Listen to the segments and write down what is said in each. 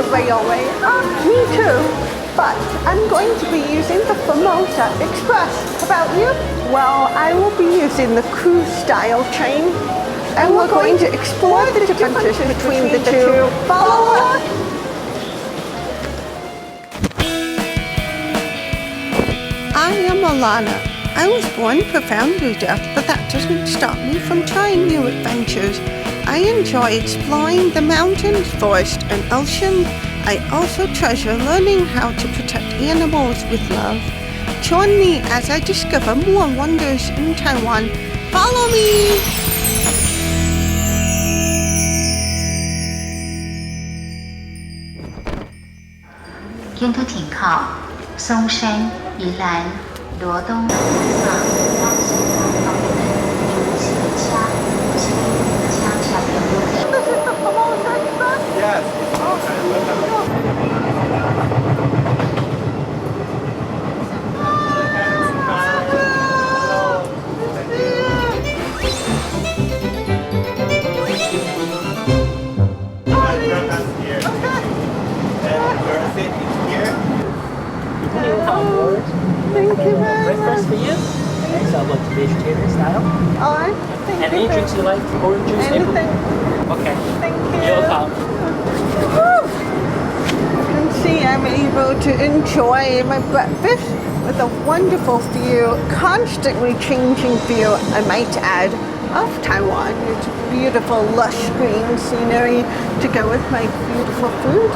railway. Me too. But I'm going to be using the Formosa Express. How about you? Well, I will be using the cruise-style train. And we're going to explore the differences between the two. Follow us! I am Alana. I was born profoundly deaf, but that doesn't stop me from trying new adventures. I enjoy exploring the mountains, forest, and ocean. I also treasure learning how to protect animals with love. Join me as I discover more wonders in Taiwan. Follow me! 沿途停靠松山、宜兰、罗东、南港、高雄、桃园有汽车、请加强留意。This is the Formosa Express? Yes. Thank you very much. Breakfast for you. And some like vegetarian style. Alright. And any drinks you like? Orange juice, apple? Anything. Okay. Thank you. You're welcome. You can see I'm able to enjoy my breakfast with a wonderful view, constantly changing view, I might add, of Taiwan. It's beautiful, lush green scenery to go with my beautiful food.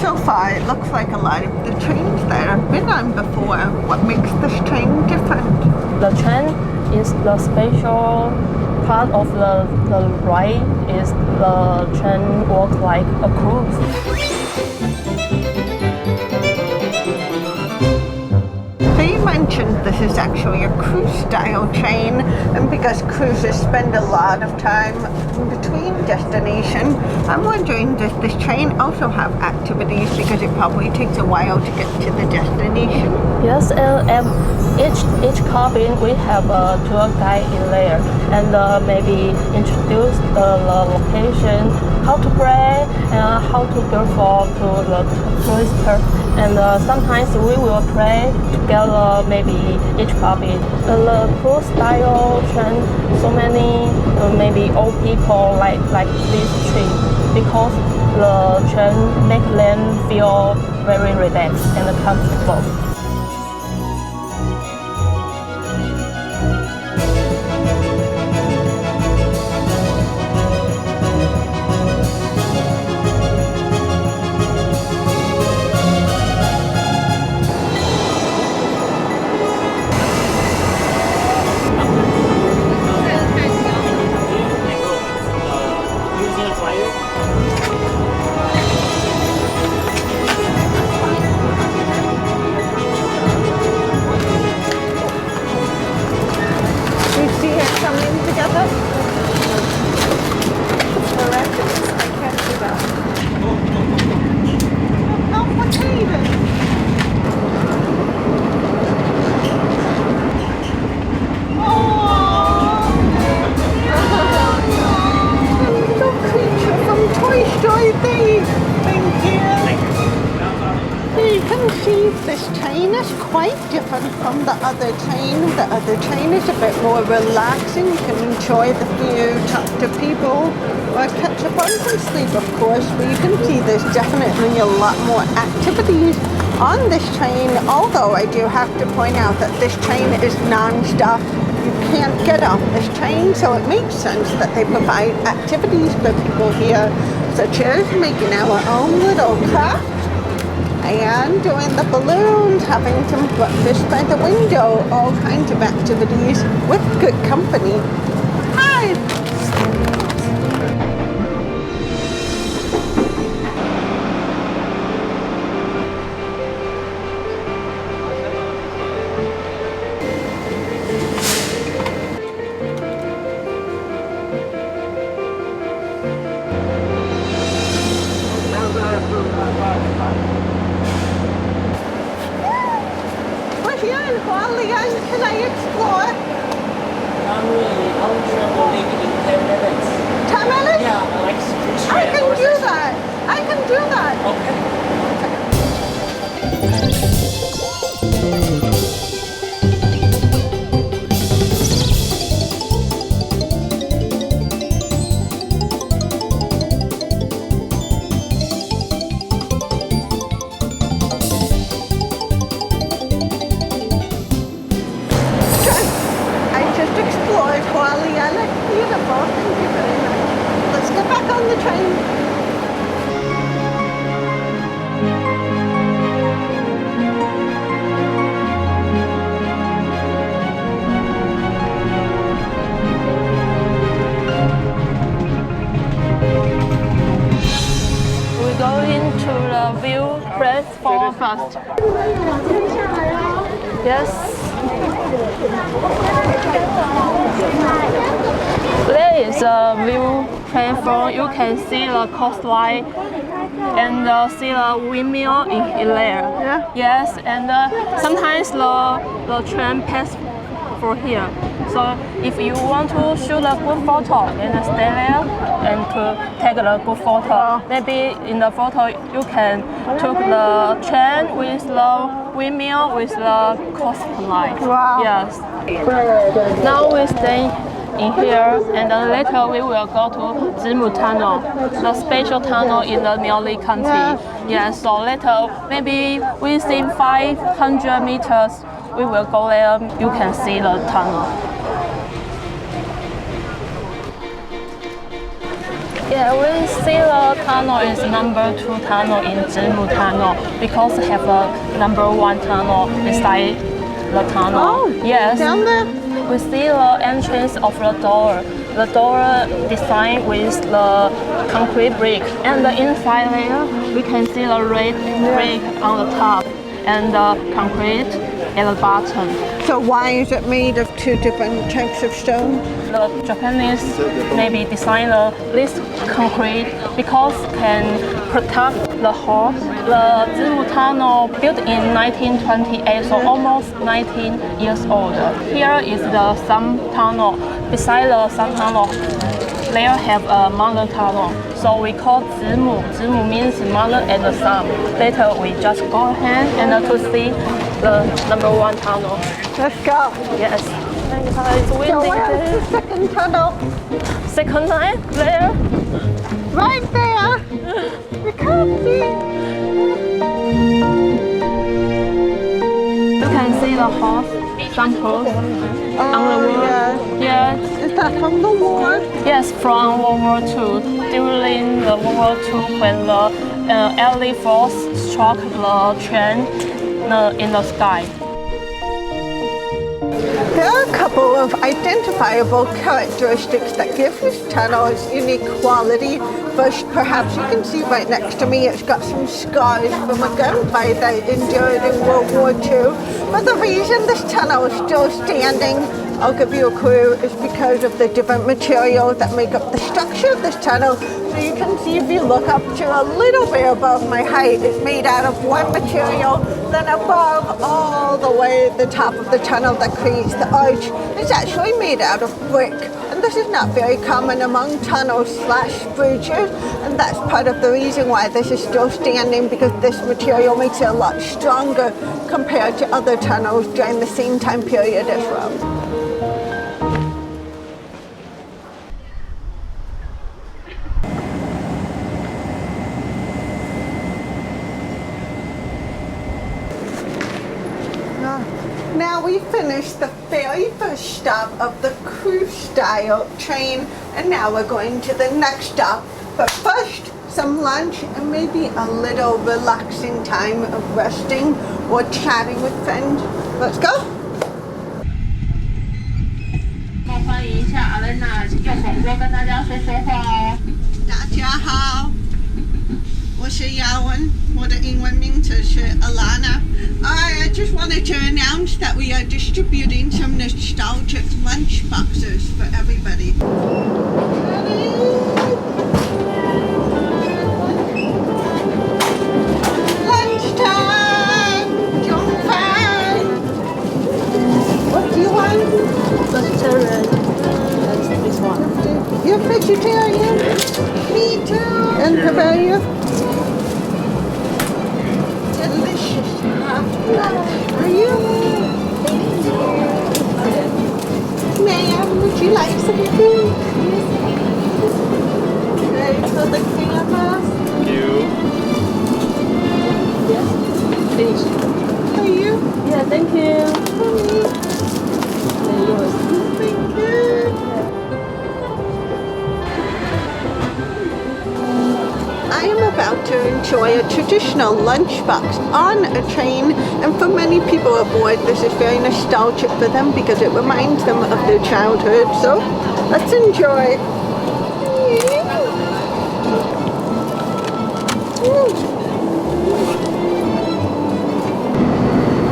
So far it looks like a lot of the trains that I've been on before. What makes this train different? The train is the special part of the ride is the train work like a cruise. So you mentioned this is actually a cruise-style train, and because cruises spend a lot of time in between destination, I'm wondering, does this train also have activities, because it probably takes a while to get to the destination? Yes, and each cabin we have a tour guide in there, and maybe introduce the location, how to pray, and how to go to the tourist. And sometimes we will pray together, maybe each cabin. The cruise style train, so many maybe old people like this trip, because the train make them feel very relaxed and comfortable. From the other train. The other train is a bit more relaxing. You can enjoy the view, talk to people, or catch up on some sleep, of course. But you can see there's definitely a lot more activities on this train, although I do have to point out that this train is non-stop. You can't get off this train, so it makes sense that they provide activities for people here, such as making our own little craft, and doing the balloons, having some breakfast by the window, all kinds of activities with good company. Hi! We're here in Hawaii. Hualien can I explore? Not really. I'll travel maybe in 10 minutes. 10 minutes? Yeah, like cruise I train can or do something. that. I can do that. Okay. I just explored Hualien. It's beautiful. Thank you very much. Let's get back on the train. We go into the view platform first. Yes. There is a view platform. You can see the coastline and see the windmill in there. Yeah. Yes, and sometimes the train pass for here. So if you want to shoot a good photo, then stay there and to take a good photo. Maybe in the photo you can took the train with the windmill with the coastline. Wow. Yes. Now we stay in here, and then later we will go to Zimu Tunnel, the special tunnel in the Miaoli County. Yes. So later, maybe within 500 meters, we will go there. You can see the tunnel. Yeah, we see the tunnel is number 2 tunnel in Zimu Tunnel because have a number 1 tunnel inside the tunnel. Oh, yes. down there? We see the entrance of the door. The door designed with the concrete brick, and the inside there we can see the red brick on the top and the concrete at the bottom. So why is it made of 2 different types of stone? The Japanese maybe design this concrete because can protect the hull. The Zimu Tunnel built in 1928, so almost 19 years old. Here is the Sun Tunnel. Beside the Sun Tunnel, there have a mother tunnel. So we call Zimu. Zimu means mother and the sun. Later we just go ahead and to see the number 1 tunnel. Let's go. Yes. It's So windy where's there. the second tunnel? Second line there. Right there. You can't see. You can see the horse samples on the wall. yeah. Yes. Is that from the war? Yes, from World War II. During the World War II, when the Allied force struck the train in the sky. There are a couple of identifiable characteristics that give this tunnel its unique quality. First, perhaps you can see right next to me, it's got some scars from a gunfight that endured in World War II. But the reason this tunnel is still standing, I'll give you a clue, is because of the different materials that make up the structure of this tunnel. So you can see if you look up to a little bit above my height, it's made out of one material. Then above, all the way at the top of the tunnel that creates the arch, it's actually made out of brick. And this is not very common among tunnels/bridges, and that's part of the reason why this is still standing, because this material makes it a lot stronger compared to other tunnels during the same time period as well. Now we finished the very first stop of the cruise-style train, and now we're going to the next stop. But first, some lunch and maybe a little relaxing time of resting or chatting with friends. Let's go. 欢迎一下 Alana 用广播跟大家说说话哦。大家好，我是雅文，我的英文名字是 Alana. I just wanted to announce that we are distributing some nostalgic lunch boxes for everybody. Lunchtime! Jump time! you like some food? Okay, for the camera. Thank you. Finish. For you. Yeah, thank you. Thank you. I am about to enjoy a traditional lunchbox on a train, and for many people aboard this is very nostalgic for them because it reminds them of their childhood. So let's enjoy.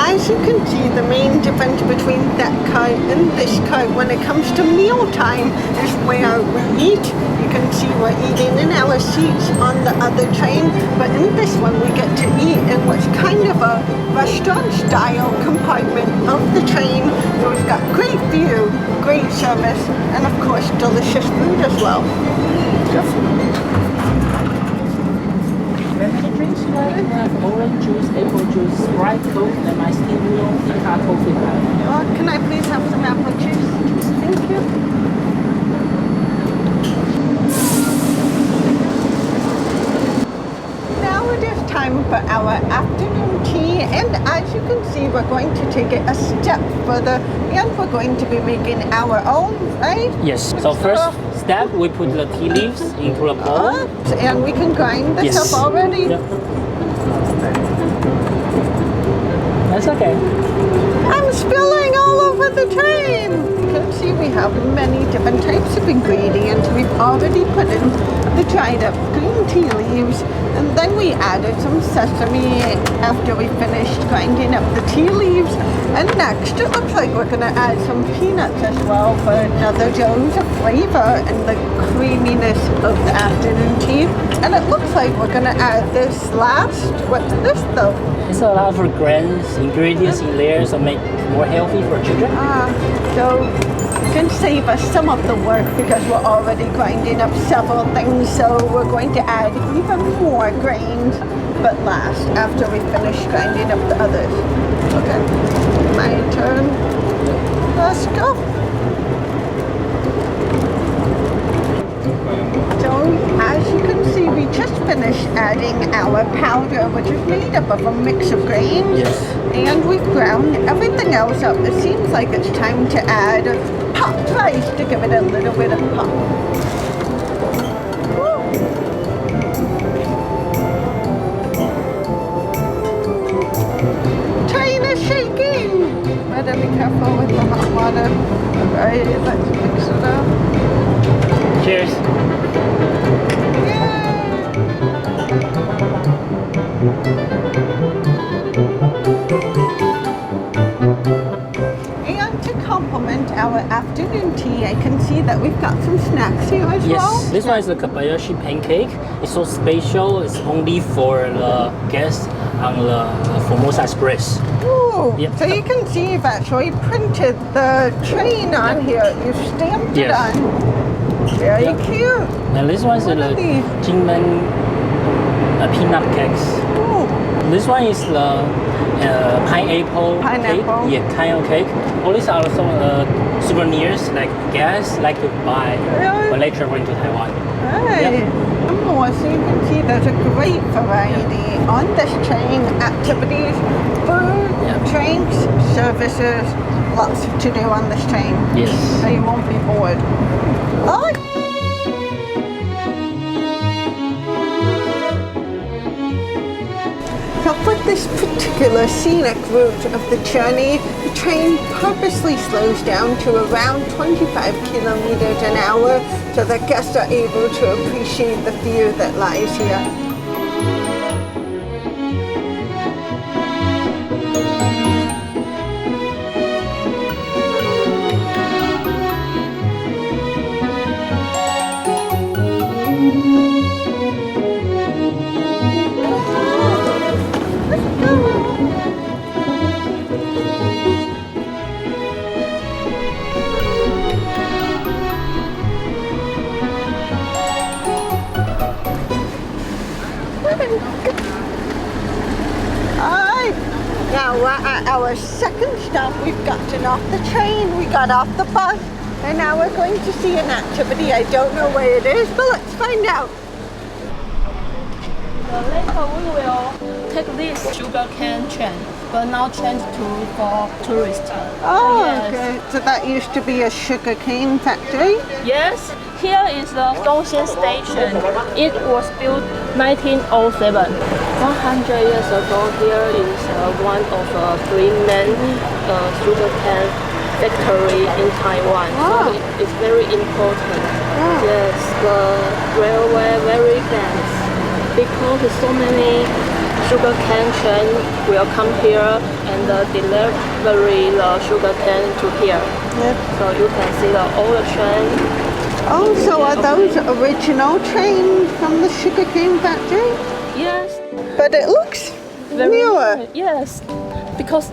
As you can see, the main difference between that car and this car when it comes to mealtime is where we eat. You can see we're eating in our seats on the other train, but in this one we get to eat in what's kind of a restaurant-style compartment of the train. So we've got great view, great service, and of course delicious food as well. Lemon drinks like we have orange juice, apple juice, Sprite, Coke, and my steam noodle, Inca coffee. Can I please have some apple juice? Thank you. Now it is time for our afternoon tea, and as you can see, we're going to take it a step further, and we're going to be making our own, right? Yes. So first step, we put the tea leaves into a bowl. And we can grind this Yes. up already. Yep. That's okay. I'm spilling all over the train. You can see we have many different types of ingredients. We've already put in the dried up green tea leaves, and then we added some sesame after we finished grinding up the tea leaves. And next it looks like we're going to add some peanuts as well for another dose of flavor and the creaminess of the afternoon tea. And it looks like we're going to add this last. What's this though? It's a lot of grains, ingredients in there, so make more healthy for children. So you can save us some of the work because we're already grinding up several things, so we're going to add even more grains, but last, after we finish grinding up the others. Okay, my turn. Let's go. So as you can see, we just finished adding our powder, which is made up of a mix of grains. Yes. And we've ground everything else up. It seems like it's time to add popped rice to give it a little bit of pop. Woo. Train is shaking! Better be careful with the hot water. Alright, let's mix it up. Cheers. And to complement our afternoon tea, I can see that we've got some snacks here as well. Yes, this one is the Kobayashi pancake. It's so special. It's only for the guests on the Formosa Express. Ooh, Yep. so you can see you've actually printed the train on here. You've stamped it Yes. on. Very Yep. cute. And this one is What the are these? Jingmen peanut cakes. Ooh, This one is the pineapple Pineapple. cake. Yeah, kind of cake. All these are some souvenirs like guests like to buy Really? when they traveling to Taiwan. hey. One more, so you can see there's a great variety on this train. Activities, food, Yeah. drinks, services, lots to do on this train. Yes. So you won't be bored. Oh. So for this particular scenic route of the journey, the train purposely slows down to around 25 kilometers an hour so that guests are able to appreciate the view that lies here. Alright, now we're at our second stop. We've gotten off the train, we got off the bus, And now we're going to see an activity. I don't know where it is, but let's find out. Later we will take this sugarcane train, but now change for tourists. Oh, Yes. okay. So that used to be a sugarcane factory? Yes, here is the Dongxian station. It was built 1907. 100 years ago, here is one of the three main sugarcane factory in Taiwan. Wow. So it's very important. Wow. Yes, the railway very fast because so many sugarcane train will come here and deliver the sugarcane to here. Yep. So you can see the old train. Oh, so are those original trains from the sugarcane factory? Yes. But it looks newer. Yes, because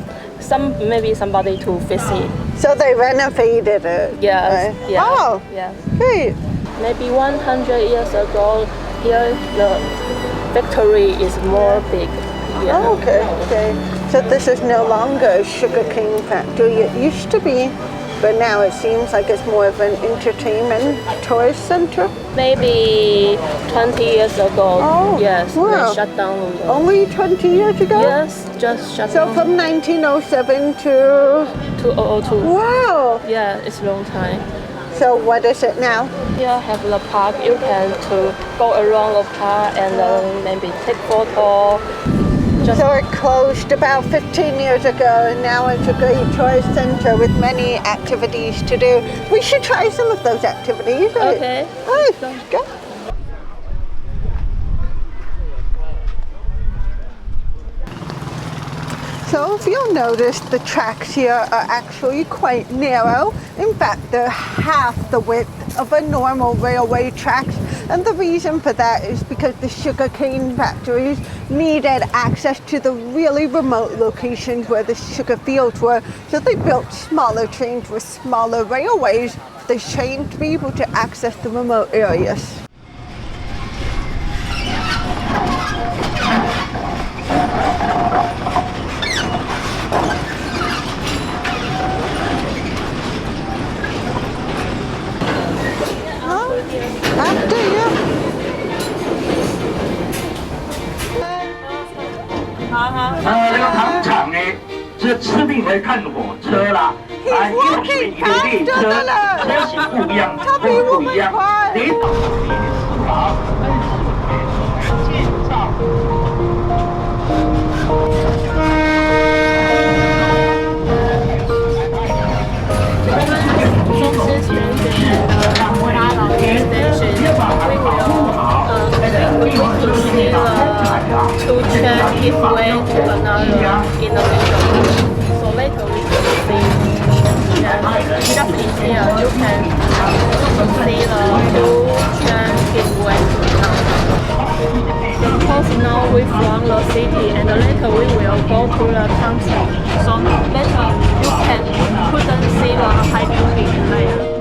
maybe somebody to visit. So they renovated it. Yes. right? Yes. Oh, Yes. great. Maybe 100 years ago, here the factory is more big. Yeah. Oh, okay. So this is no longer a sugarcane factory. It used to be, but now it seems like it's more of an entertainment tourist center. Maybe 20 years ago. Oh, yes. wow. They shut down. Only 20 years ago? Yes, just shut So down. from 1907 to... 2002. Wow! Yeah, it's a long time. So what is it now? Here have the park. You can to go around the park and maybe take photo. Just So it closed about 15 years ago, and now it's a great tourist center with many activities to do. We should try some of those activities. Right? Okay. Oh, go. So if you'll notice, the tracks here are actually quite narrow. In fact, they're half the width of a normal railway track. And the reason for that is because the sugarcane factories needed access to the really remote locations where the sugar fields were. So they built smaller trains with smaller railways for the trains to be able to access the remote areas. After you. 这个糖厂呢，是吃定来看火车啦。啊，因为有列车，车型不一样，不一样。领导是吧？建造。Two train his way to another in the middle. So later we can see. Yeah, just in here you can see the two train his way to another. Because now we from the city and later we will go to the country. So later you couldn't see the high building later.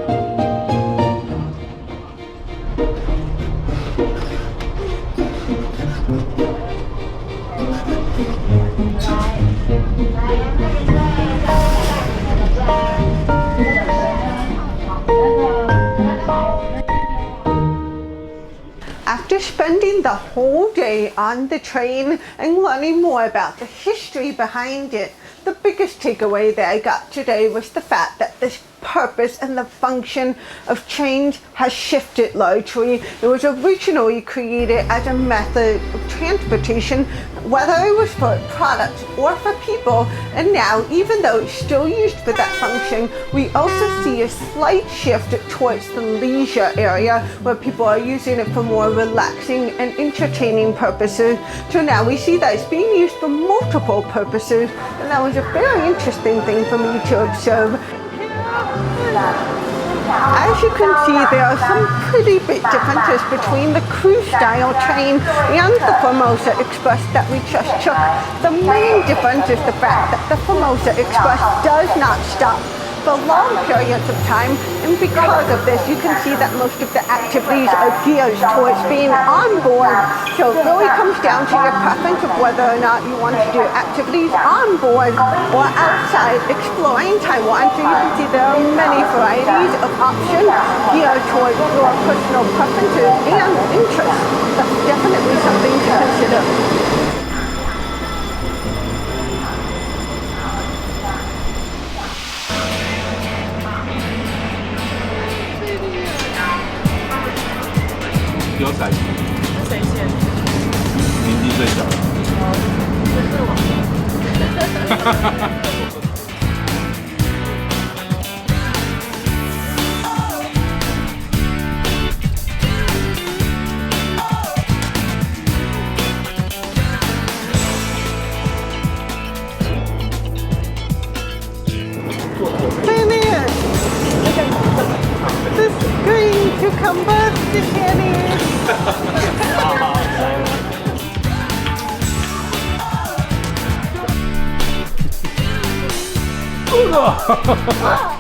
After spending the whole day on the train and learning more about the history behind it, the biggest takeaway that I got today was the fact that this purpose and the function of trains has shifted largely. It was originally created as a method of transportation, whether it was for products or for people, and now, even though it's still used for that function, we also see a slight shift towards the leisure area where people are using it for more relaxing and entertaining purposes. So now we see that it's being used for multiple purposes, and that was a very interesting thing for me to observe. As you can see, there are some pretty big differences between the cruise-style train and the Formosa Express that we just took. The main difference is the fact that the Formosa Express does not stop for long periods of time, and because of this, you can see that most of the activities are geared towards being on board. So it really comes down to your preference of whether or not you want to do activities on board or outside exploring Taiwan. So you can see there are many varieties of options geared towards your personal preferences and interests. That's definitely something to consider.有彩旗，谁先？年纪最小。这是我。This green cucumber, zucchini. 这个。